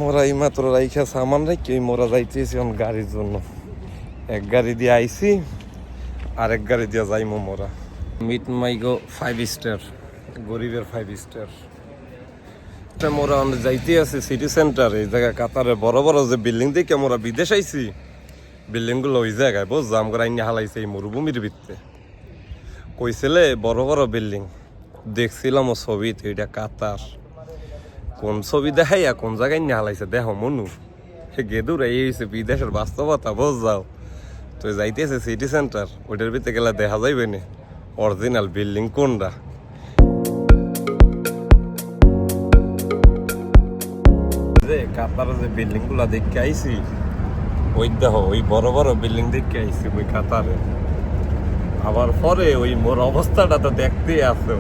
মোরা এই মাত্র রাইখা সামান রাখি ওই মোরা যাইতেছি গাড়ির জন্য। এক গাড়ি দিয়ে আইছি, আরেক গাড়ি দিয়ে যাইমো মোরা। মিট মাইগো 5 স্টার, গরিবের 5 স্টার। মোরা যাইতে আছে সিটি সেন্টার। এই জায়গায় কাতারে বড় বড় যে বিল্ডিং দেখে মোরা বিদেশ আইছি, বিল্ডিং গুলো ওই জায়গায় বুঝলাম করে আইনি হালাইছে এই মরুভূমির ভিত্তে। কইছিলে বড় বড় বিল্ডিং দেখছিলাম ও ছবিতে, এটা কাতার। কোন ছবি দেখাই কোন জায়গায় নিয়ে হালাইছে দেখো মনু গেদুর এই হয়েছে বিদেশের বাস্তবতা বুঝ যাও। তো যাইতেছে সিটি সেন্টার, ওইটার ভিতরে গেলে দেখা যাইবে না অরিজিনাল বিল্ডিং কোনটা। যে কাতার যে বিল্ডিং গুলা দেখে আইছি, ওই দেখো ওই বড় বড় বিল্ডিং দেখে আইছি ওই কাতারে। আবার পরে ওই মোর অবস্থাটা তো দেখতেই আছে।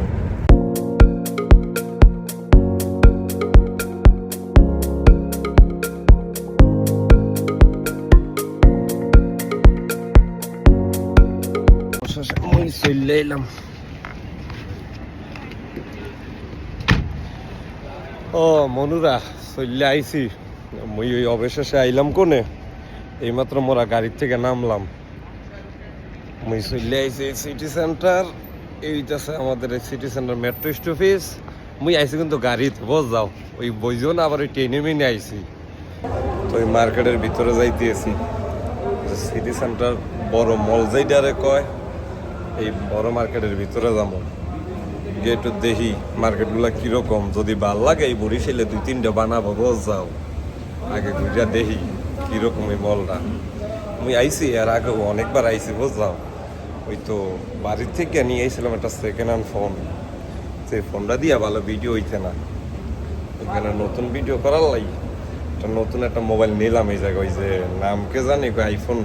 চলে এলাম। ও মনুরা চলে আইছি মুই ওই অবশেষে আইলাম কোনে। এইমাত্র মোরা গাড়ির থেকে নামলাম। মুই চলে আইছি সিটি সেন্টার। এইটাছে আমাদের সিটি সেন্টার মেট্রো স্টপেজ। মুই আইছি কিন্তু গাড়িতে বস যাও ওই বইজো না, আবার ওই ট্রেনে মেনে আইছি। তো ওই মার্কেটের ভিতরে যাইতেছি। সিটি সেন্টার বড় মল যাইটারে কয়, এই বড় মার্কেটের ভিতরে যাবো। গিয়ে একটু দেখি মার্কেটগুলো কিরকম, যদি ভাল লাগে এই বরিশালে 2-3টা বানাবো বস যাও। আগে ঘুরিয়া দেখি কিরকম এই মলটা। আমি আইছি আর আগে অনেকবার আইছি বুঝলাম। ওই তো বাড়ির থেকে নিয়ে আইছিলাম একটা সেকেন্ড হ্যান্ড ফোন। সেই ফোনটা দিয়া ভালো ভিডিও হইতে না, এখানে নতুন ভিডিও করার লাই নতুন একটা মোবাইল নিলাম। এই জায়গায় ওই যে নামকে জানি আইফোন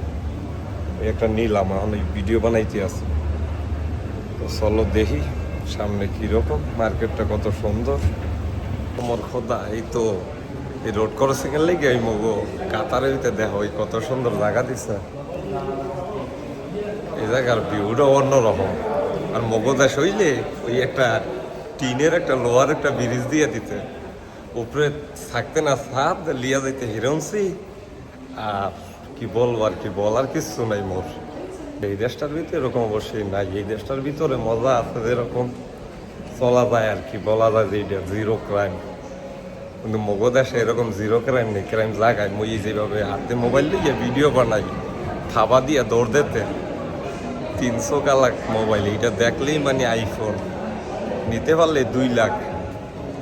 একটা নিলাম, এখন ওই ভিডিও বানাইতে আছে। তো চলো দেখি সামনে কিরকম, মার্কেটটা কত সুন্দর। তোমার খোদা এই তো এই রোড ক্রসিং এর লেগে এই মগো কাতারের ভিতরে দেখো ওই কত সুন্দর জায়গা দিচ্ছে। এই জায়গার ভিউটা অন্যরকম। আর মগো দেশ হইলে ওই একটা টিনের একটা লোহার একটা ব্রিজ দিয়ে দিতে, উপরে থাকতে না ছাদ লিয়া যাইতে হিরণসি। আর কি বলবো, আর কি বলার কিছু নাই মোর। এই দেশটার ভিতরে এরকম অবশ্যই নাই। এই দেশটার ভিতরে মজা আছে, যেরকম চলা যায় আর কি, বলা যায় যে এটা জিরো ক্রাইম। কিন্তু মগো দেশে এরকম জিরো ক্রাইম নেই। ক্রাইম জায়গায় মই যেভাবে হাতে মোবাইল দিয়ে ভিডিও বানাই, থাবা দিয়ে দৌড় দিতে 300 কালাক মোবাইল, এটা দেখলেই মানে আইফোন নিতে পারলে 2 লাখ।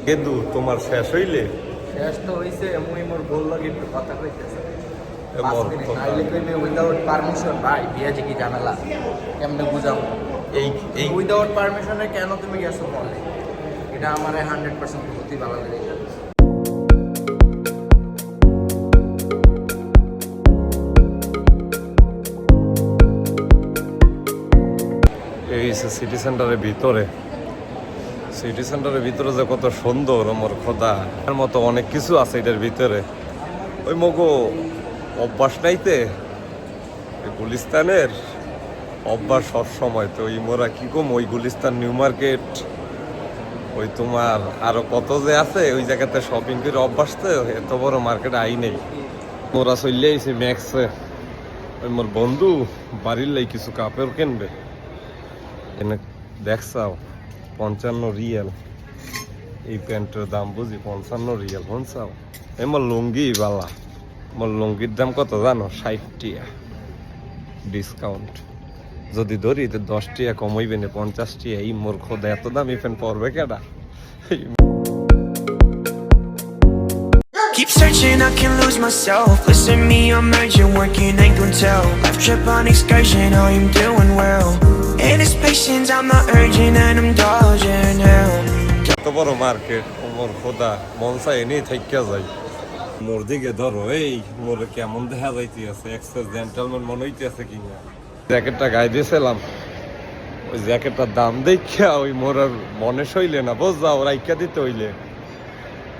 কিন্তু তোমার শেষ হইলে শেষ তো হইছে। মুই মোর গোল লাগি একটু কথা কইতেছে। পারমিশন ভাই বিয়াজি কি ঝামেলা কেমনে বুঝাও? এই উইদাউট পারমিশনে কেন তুমি গেছো বলে? এটা আমার 100% ক্ষতি ভালো লাগে। এই সিটি সেন্টারের ভিতরে, সিটি সেন্টারের ভিতরে যে কত সুন্দর আমার খোদা। এর মতো অনেক কিছু আছে এটার ভিতরে। ওই মগো অভ্যাস নাইতে গুলিস্তানের অভ্যাস সব সময়। তো ওই মোরা কি কম ওই গুলিস্তান নিউ মার্কেট, ওই তোমার আরো কত যে আছে ওই জায়গাতে শপিং করে অভ্যাস। তো এত বড় মার্কেট আই নেই। মোরা চলে আইছি ম্যাক্সে। ওই মোর বন্ধু বাড়ির লাই কিছু কাপড় কিনবে। এনে দেখছাও 55 রিয়াল। এই প্যান্টের দাম বুঝি 55 রিয়াল। শুনছাও এমন লুঙ্গি বালা। মোর লুঙ্গির দাম কত জানো? 60 টাকা ডিসকাউন্ট। যদি ধরি তো 10 টাকা কমাইবে না, 50 টাকা। এই মোর খোদা এত দামি প্যান্ট পরবে কেডা? Keep searching, I can lose myself. Listen me, I'm urgent, working ain't gon' tell. Life trip on excursion, I am doing well. And it's patience, I'm not urgent and I'm dodging hell. এত বড় market মোর খোদা, মন চাই এনেই থাইকা যাই। মোর দিকে ধরো এই মোর কেমন দেখা যাইতে আছে, এক্সেস জেন্টলম্যান মনে হইতে আছে কিনা। জ্যাকেটটা গায়ে দিয়েছিলাম, ওই জ্যাকেটটার দাম দেখা ওই মোর আর মনে সইলে না বুঝ যাও, রাইকা দিতে হইলে।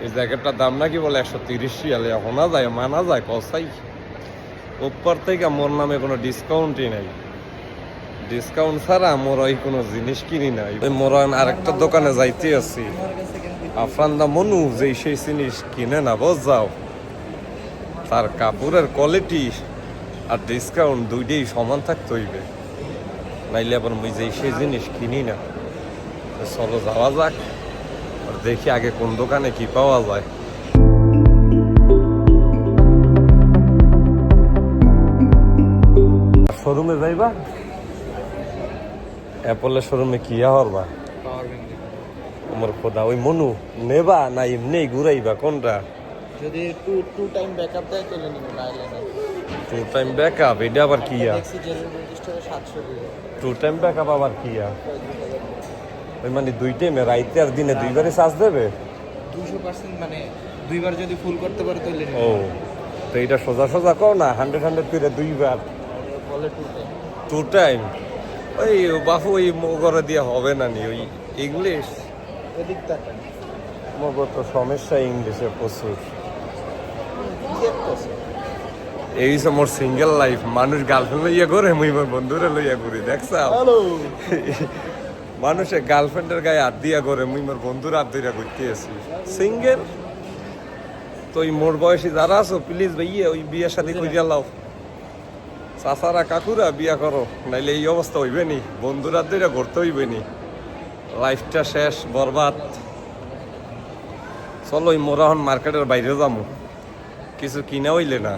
এই জ্যাকেটটার দাম নাকি বলে 130 রিয়াল। শোনা যায় মানা যায় কসাই। উপর থেকে মোর নামে কোনো ডিসকাউন্টই নাই। ডিসকাউন্ট ছাড়া মোর ওই কোনো জিনিস কিনি নাই। মোর আরেকটা দোকানে যাইতে আছি, আফরান্দা মনু যে সেই জিনিস কিনে না বুঝ যাও। তার কাপড়ের কোয়ালিটি আর ডিসকাউন্ট দুইটাই সমান থাকতে হইবে, নাইলে আবার মুই যে সেই জিনিস কিনি না। তো চলো যাওয়া যাক আর দেখি আগে কোন দোকানে কি পাওয়া যায়। শোরুমে যাইবা? অ্যাপলের শোরুমে কি হরবা? আমার খোদা, ওই মনু নেবা না এমনি ঘুরাইবা কোনটা? যদি টু টাইম ব্যাকআপ দেয় তাহলে নিব, নাইলে না। 2 টাইম ব্যাকআপ, এটা আবার কি? দেখছি জেনারেল রেজিস্টারে 700 টাকা। 2 টাইম ব্যাকআপ আবার কি? ওই মানে 2 টাইমে রাইতে আর দিনে দুইবারে চার্জ দেবে? 200% মানে দুইবার যদি ফুল করতে পারে তাহলে নিব। ও, তো এটা সোজা সোজা কও না, 100 করে দুইবার বলে 2 2 টাইম। টাইম। ওই বাপু ওই মগরে দিয়ে হবে না নি, ওই ইংলিশ এদিক তাকান। মগর তো সমস্যা ইংলিশে প্রচুর। কি দেখতেছ? এই যে মোর সিঙ্গেল লাইফ, মানুষ গার্লফ্রেন্ড লইয়া করে, মুই মোর বন্ধুরে লইয়া ঘুরি, দেখছাও? হ্যালো। মানুষে গার্লফ্রেন্ডের গায়ে হাত দিয়া করে, মুই মোর বন্ধুর হাত দিয়া ঘুরতে আছি সিঙ্গেল। তো ওই মোর বয়সী যারা আছো প্লিজ ভাইয়া ওই বিয়ে শাদী কইরা লাও, চাচারা কাকুরা বিয়া করো, নাইলে এই অবস্থা হইবে নি, বন্ধুর হাত দিয়া ঘুরতে হইবে নি, লাইফটা শেষ বরবাদ। চলো ওই মোরা এখন মার্কেটের বাইরে যাবো, কিছু কিনা হইলে না।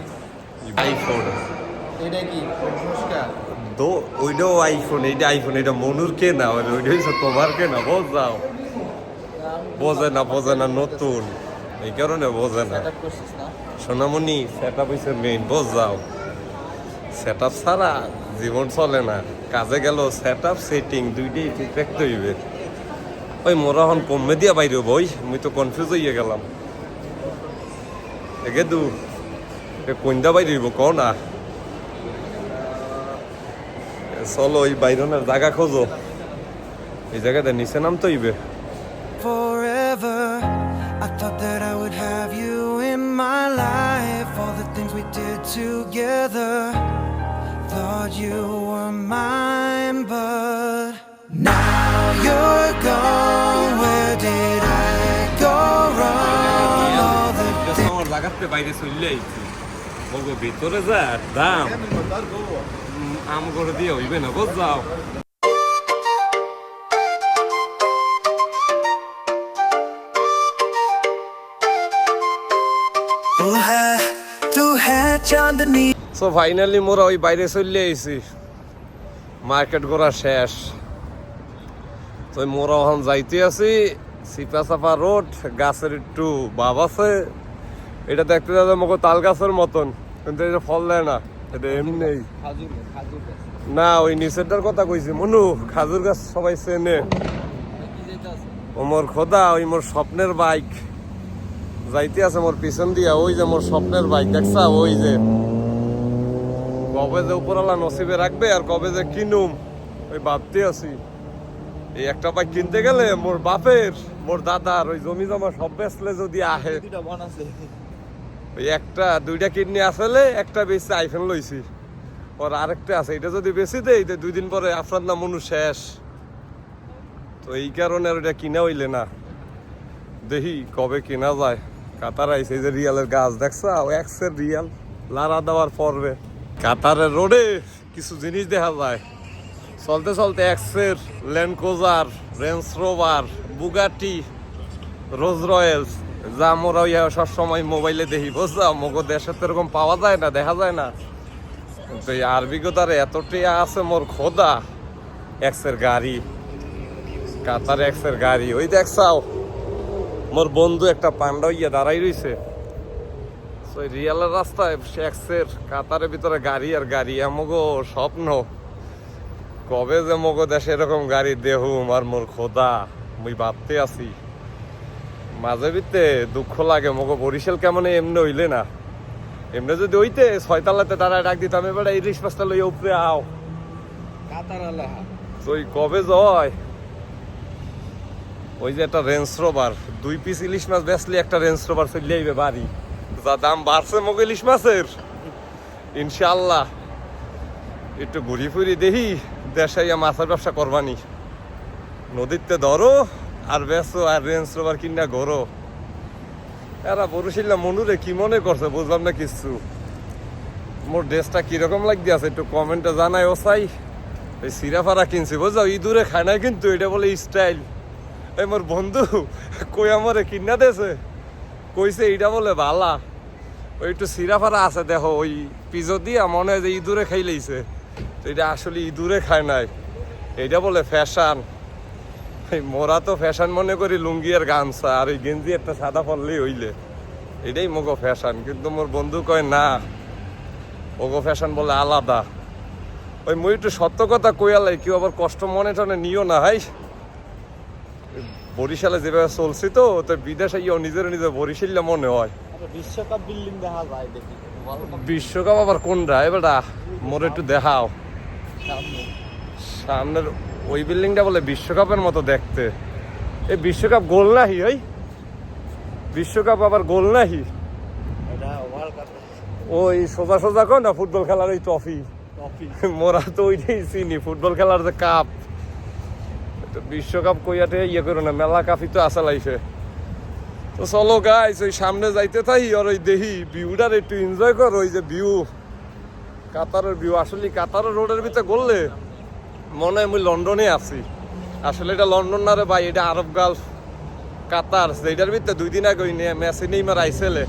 আইফোন এটা কি নমস্কার? দো ওইটাও আইফোন, এইটা আইফোন, এটা মনুর কে না, ওইটা হচ্ছে তোমার কে না, বোঝাও? বোঝে না নতুন, এই কারণে বোঝে না। সেটআপ করছিস না? সোনামণি সেট আপ হয়েছে মেইন, বোঝাও? সেট আপ ছাড়া জীবন চলে না, কাজে গেল সেট আপ সেটিং দুইটাই ঠিক রাখতে হইবে। ওই মোরা এখন কমে দিয়া বাইরে বই, মুই তো কনফিউজ হইয়া গেলাম। এগে দু কোনটা বাইরে হইব কও না? চলো ওই বাইরনের জায়গা খোঁজো, এই জায়গাটা নিচে নামতে হইবে। Forever, I thought that I would have you in my life. All the things we did together, thought you were mine, but now you're gone. Where did I go wrong? All the আমার জায়গাতে বাইরে চললে আইছি, বলবো ভিতরে যা দাম আম করে দিয়ে হইবে না, বোঝাও? तू है चांदनी। সো ফাইনালি মোরা ওই বাইরে চললে আইছি, মার্কেট করা শেষ। তো মোরা ওখান যাইতে আছি, সিপা চাপা রোড, গাছের একটু ভাব আছে, এটা দেখতে যাবে মগো তাল গাছের মতন, কিন্তু এটা ফল দেয় না, এটা এমনি খাজুর গাছ। না। ওই নিচেরটার কথা কইছি মনু, খাজুর গাছ সবাই চেনে। কি যেটা আছে? ও মোর খোদা, ওই মোর স্বপ্নের বাইক যাইতে আছে মোর পিছন দিয়া, ওই যে মোর স্বপ্নের বাইক, দেখছা? ওই যে কবে যে উপরওয়ালা নসিবে রাখবে আর কবে যে কিনুম, ওই ভাবতে আছি। এই একটা বাইক কিনতে গেলে মোর বাপের, মোর দাদার ওই জমি জমা সব বেচলে যদি আহে, দুইটা মন আছে। ওই একটা দুইটা কিডনি আসলে একটা বেশি আইফোন লইছি, ওর আরেকটা আছে, এটা যদি বেশি দেই তো 2 দিন পরে আপনার না মনু শেষ। তো এই কারণে আর ওটা কিনা হইলে না, দেখি কবে কেনা যায়। কাতার আইছে, এই যে রিয়ালের গাছ দেখছা, এক্সের রিয়াল লারা দেওয়ার পর্বে কাতারের রোডে কিছু জিনিস দেখা যায়। চলতে চলতে এক্সের, Land Cruiser, Range Rover, Bugatti, Rolls Royce, যা মোরা ইয়া সবসময় মোবাইলে দেখি, বুঝছা? মগো দেশে তো এরকম পাওয়া যায় না, দেখা যায় না। কিন্তু এই আরবিগতারে এতটাই আছে মোর খোদা, এক্সের গাড়ি, কাতার এক্সের গাড়ি। ওই দেখছাও মোর বন্ধু একটা পান্ডা ইয়া দাঁড়াই রইছে, রিয়ালের রাস্তায় এক্সের কাতারের ভিতরে গাড়ি আর গাড়ি, আমগো স্বপ্ন কবে যে মগো দেশে এরকম গাড়ি দেহুম। আর মোর খোদা, মুই ভাবতে আছি মাঝে ভিতরে দুঃখ লাগে, মগো বরিশাল কেমন এমনি হইলে না, এমনি যদি হইতে 6 তলাতে দাঁড়ায় ডাক দিতাম, এবার ইলিশ মাছটা লইয়া উপরে আও। কাতার আলাহা। ওই কবে জয়, ওই যে একটা রেঞ্জ রোভার 2 পিস ইলিশ মাছ বেচলে একটা রেঞ্জ রোভার চলে আইবে বাড়ি, যা দাম বাড়ছে মগো ইলিশ মাছের। ইনশাআল্লাহ একটু ঘুরি ফুরি দেখি, দেশে মাছের ব্যবসা করবানি, নদীতে ধরো আর বেচো আর রেঞ্জ রোভার কিনা ঘোরো। এরা বরিশাল্লা মনুরে কি মনে করছে বুঝলাম না কিছু। মোর ড্রেসটা কিরকম লাগতে আছে একটু কমেন্টে জানাই। ও চাই ওই সিরাফারা কিনছি বুঝছো, ইঁদুরে খায় না কিন্তু এটা বলে স্টাইল। এই মোর বন্ধু কই আমারে কিনা দেছে, কইছে এইটা বলে ভালা। ওই একটু সিরাফারা আছে দেখো ওই পিজো দিয়া মনে হয় যে ইঁদুরে খাই লইছে, তো এটা আসলে ইঁদুরে খায় নাই, এইটা বলে ফ্যাশন। মোরা তো ফ্যাশন মনে করি লুঙ্গি আর গামছা আর ওই গেঞ্জি একটা সাদা পরলেই হইলে, এটাই মোগো ফ্যাশন। কিন্তু মোর বন্ধু কয় না, ওগো ফ্যাশন বলে আলাদা। ওই মুই একটু সত্য কথা কইয়ালাই কেউ আবার কষ্ট মনে টনে নিও না। হাই বরিশালে যেভাবে চলছি তো বিদেশে গিয়েও নিজের নিজের বরিশাল্লা মনে হয়। বিশ্বকাপ বিল্ডিং দেখা যায় দেখি। বিশ্বকাপ আবার কোনটা এবারটা মোর একটু দেখাও। সামনের ওই বিল্ডিংটা বলে বিশ্বকাপের মতো দেখতে। এই বিশ্বকাপ গোল নাহি, ওই বিশ্বকাপ আবার গোল নাহি, ওই সোজা সোজা কর না ফুটবল খেলার ওই ট্রফি। মোরা তো ওইটাই চিনি, ফুটবল খেলার যে কাপ। বিশ্বকাপ কইয়াতে ইয়ে করো না, মেলা কাপই তো আসা লাইফে। তো চলো গাইস ওই সামনে যাইতে থাই আর ওই দেখি ভিউটার একটু এনজয় করো। ওই যে ভিউ, কাতারের ভিউ। আসলে কাতারের রোডের ভিতরে গড়লে মনে হয় আমি লন্ডনে আছি। আসলে এটা লন্ডন না রে ভাই, এটা আরব গালফ কাতার। এইটার ভিতরে 2 দিন আগে ওই মেসি নেইমার আইসেলে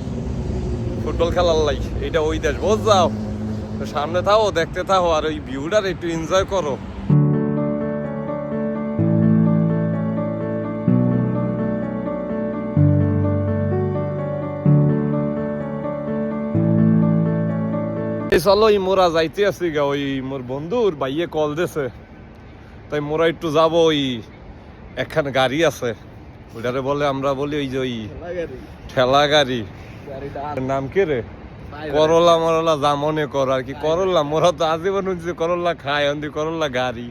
ফুটবল খেলার লাই, এটা ওই দেশ বুঝ যাও। তো সামনে থাকো দেখতে থাকো আর ওই ভিউটার একটু এনজয় করো। চলো এই মোরা যাইতে আছি গা, ওই মোর বন্ধুর ভাইয়ে কল দিছে, তাই মোরা একটু যাবো। ওই একখান গাড়ি আছে ওইটারে বলে আমরা বলি ওই যে ওই ঠেলা গাড়ি, নাম কি রে, করলা মরলা যা মনে কর আর কি। করলা মোরা তো আজীবন করলা খায়, অন্দি করলা গাড়ি।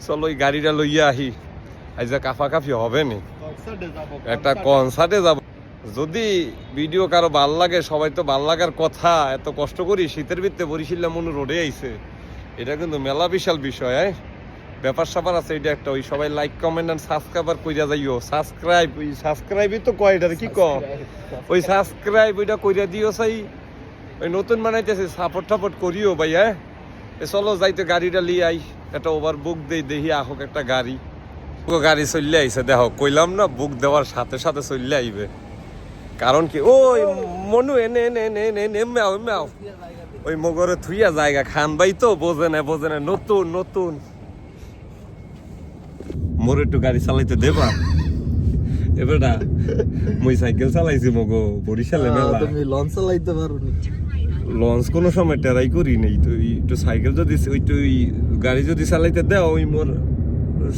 চলো ওই গাড়িটা লইয়া আহি, আজ কাফাকাফি হবে নি, একটা কনসার্টে যাব। যদি ভিডিও কারো ভাল লাগে, সবাই তো ভাল লাগার কথা। এত কষ্ট করি শীতের ভিতরে বরিশাল্লা মনু রোডে আইছে, এটা কিন্তু মেলা বিশাল বিষয়। ব্যাপার স্যাপার আছে এটা একটা। ওই সবাই লাইক কমেন্ট আর সাবস্ক্রাইব কইরা যাইও। সাবস্ক্রাইব, ওই সাবস্ক্রাইবই তো কয় এটার কি ক, ওই সাবস্ক্রাইব ওইটা কইরা দিও। চাই ওই নতুন বানাইতেছে, সাপোর্ট টাপোর্ট করিও ভাই। চলো যাইতে গাড়িটা লিয়ে আই, একটা ওভার বুক দেই, দেখি আহক একটা গাড়ি। গাড়ি চললে আইছে দেখো, কইলাম না বুক দেওয়ার সাথে সাথে চললে আইবে। কারণ কি ওই মনু এনে এনে এনে এনে এনে মেও মেও ওই মগরে থুইয়া জায়গা খান ভাই তো বোঝে না নতুন নতুন। মোর একটু গাড়ি চালাইতে দেবা এবারটা। মুই সাইকেল চালাইছি মগো বরিশালে মেলা। তুমি লঞ্চ চালাইতে পারো নি? লঞ্চ কোনো সময় ট্রাই করি নাই। তো একটু সাইকেল যদি ওই তুই গাড়ি যদি চালাইতে দেও ওই মোর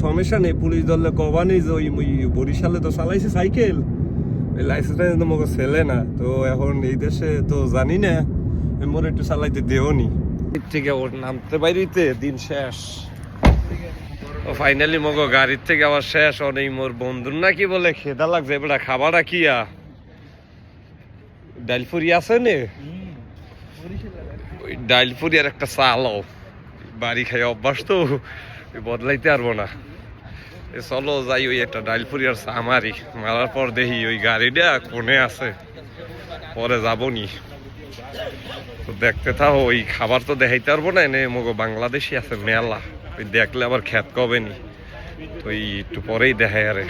সমস্যা নেই। পুলিশ ধরলে কবা নেই যে ওই বরিশালে তো চালাইছি সাইকেল, লাইসেন্স তো মগো ছেলে না। তো এখন এই দেশে তো জানি না, মোর একটু চালাইতে দেও নি। থেকে ওর নামতে বাইরিতে দিন শেষ। ও ফাইনালি মগো গাড়ির থেকে আবার শেষ। অনেক মোর বন্ধুর না কি বলে খেদা লাগছে, এবার খাবারটা কিয়া ডাইলপুরি আছে নে, ওই ডাইলপুরি আর একটা চালাও। বাড়ি খাই অভ্যাস তো বদলাইতে পারবো না। চলো যাই ওই একটা ডাইলপুরি আর চা মারি, মারার পর দেখি ওই গাড়িটা কোনে আছে, পরে যাবো নি। তো দেখতে থাকো, ওই খাবার তো দেখাইতে পারবো না, এনে মগো বাংলাদেশি আছে মেলা, ওই দেখলে আবার খ্যাত কবে নি। তো একটু পরেই দেখায় আরে।